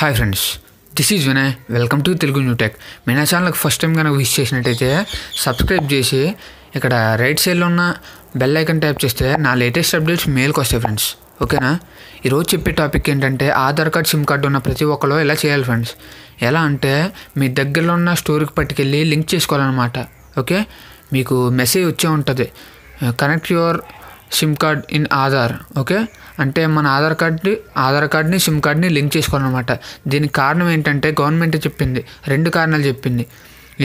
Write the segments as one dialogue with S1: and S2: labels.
S1: Hi friends, this is Vinay. Welcome to Telugu new tech. మీ నా ఛానల్కి ఫస్ట్ టైం కనుక విష్ చేసినట్టయితే సబ్స్క్రైబ్ చేసి ఇక్కడ రైట్ సైడ్లో ఉన్న బెల్ ఐకన్ ట్యాప్ చేస్తే నా లేటెస్ట్ అప్డేట్స్ మెయిల్కి వస్తాయి ఫ్రెండ్స్. ఓకేనా? ఈరోజు చెప్పే టాపిక్ ఏంటంటే ఆధార్ కార్డ్, సిమ్ కార్డు ఉన్న ప్రతి ఒక్కరు ఎలా చేయాలి ఫ్రెండ్స్. ఎలా అంటే మీ దగ్గరలో ఉన్న స్టోర్కి పట్టుకెళ్ళి లింక్ చేసుకోవాలన్నమాట. ఓకే, మీకు మెసేజ్ వచ్చే ఉంటుంది, connect your SIM card in Aadhaar. Okay, అంటే మన ఆధార్ కార్డ్ని సిమ్ కార్డ్ని లింక్ చేసుకోవాలన్నమాట. దీనికి కారణం ఏంటంటే గవర్నమెంట్ చెప్పింది, రెండు కారణాలు చెప్పింది.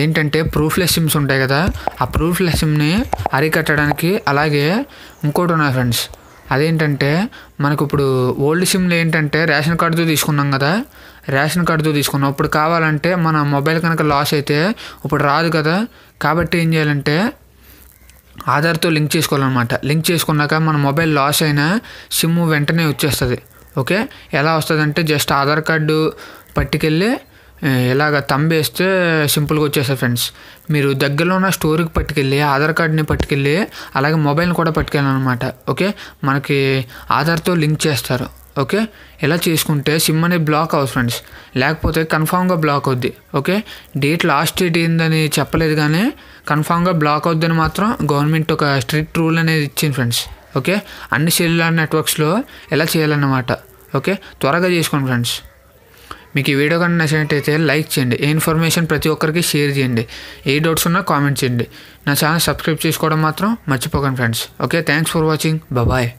S1: ఏంటంటే ప్రూఫ్లెస్ సిమ్స్ ఉంటాయి కదా, ఆ ప్రూఫ్లెస్ సిమ్ని అరికట్టడానికి. అలాగే ఇంకోటి ఉన్నాయి ఫ్రెండ్స్, అదేంటంటే మనకు ఇప్పుడు ఓల్డ్ సిమ్లు ఏంటంటే రేషన్ కార్డుతో తీసుకున్నాం కదా, రేషన్ కార్డుతో తీసుకున్నాం. ఇప్పుడు కావాలంటే మన మొబైల్ కనుక లాస్ అయితే ఇప్పుడు రాదు కదా. కాబట్టి ఏం చేయాలంటే ఆధార్తో లింక్ చేసుకోవాలన్నమాట. లింక్ చేసుకున్నాక మన మొబైల్ లాస్ అయినా సిమ్ వెంటనే వచ్చేస్తుంది. ఓకే, ఎలా వస్తుంది అంటే జస్ట్ ఆధార్ కార్డు పట్టుకెళ్ళి ఇలాగ తంబేస్తే సింపుల్గా వచ్చేస్తుంది ఫ్రెండ్స్. మీరు దగ్గరలో ఉన్న స్టోర్కి పట్టుకెళ్ళి ఆధార్ కార్డుని పట్టుకెళ్ళి అలాగే మొబైల్ని కూడా పట్టుకెళ్ళాలన్నమాట. ఓకే, మనకి ఆధార్తో లింక్ చేస్తారు. ఓకే, ఇలా చేసుకుంటే సిమ్ అనేది బ్లాక్ అవ్వదు ఫ్రెండ్స్, లేకపోతే కన్ఫామ్గా బ్లాక్ అవుద్ది. ఓకే, లాస్ట్ డేట్ ఏందని చెప్పలేదు కానీ కన్ఫామ్గా బ్లాక్ అవుద్దని మాత్రం గవర్నమెంట్ ఒక స్ట్రిక్ట్ రూల్ అనేది ఇచ్చింది ఫ్రెండ్స్. ఓకే, అన్ని సెల్యులార్ నెట్వర్క్స్లో ఎలా చేయాలన్నమాట. ఓకే, త్వరగా చేసుకోండి ఫ్రెండ్స్. మీకు ఈ వీడియో కానీ నచ్చినట్టయితే లైక్ చేయండి, ఏ ఇన్ఫర్మేషన్ ప్రతి ఒక్కరికి షేర్ చేయండి, ఏ డౌట్స్ ఉన్నా కామెంట్ చేయండి. నా ఛానల్ సబ్స్క్రైబ్ చేసుకోవడం మాత్రం మర్చిపోకండి friends. Okay, thanks for watching, bye.